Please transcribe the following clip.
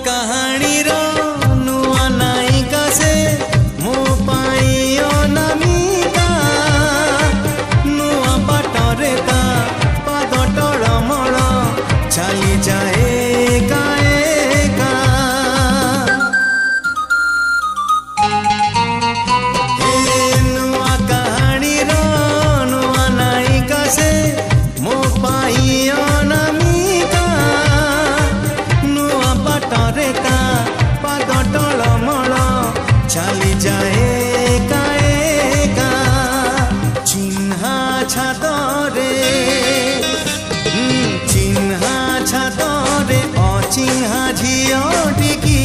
कहानी रो नुआ नायिका से मो पाई अनामिका नुआ बाटरे ता पाद टळमळ चली जाए एका एका नुआ कहानी रो नुआ नायिका से मो पाई अनामिका नुआ बाटरे ता पाद टळमळ चली जाए एका एका चिन्हा छादरे चिन्हा छादरे अचिन्हा झियो टिकी